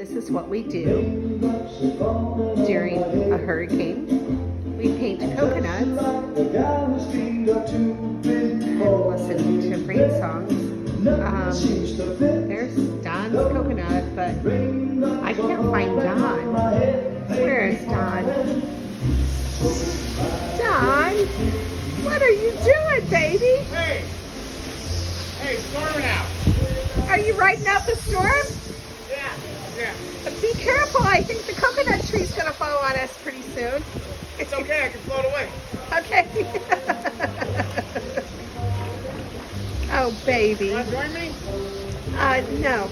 this is what we do during a hurricane. We paint coconuts and listen to rain songs. There's Don's coconut, but I can't find Don. Where is Don? Don, what are you doing, baby? Hey! Hey, storming out. Are you riding out the storm? Yeah. Be careful, I think the coconut tree's gonna fall on us pretty soon. It's okay, I can float away. Okay. Oh, baby. You want to join me? No.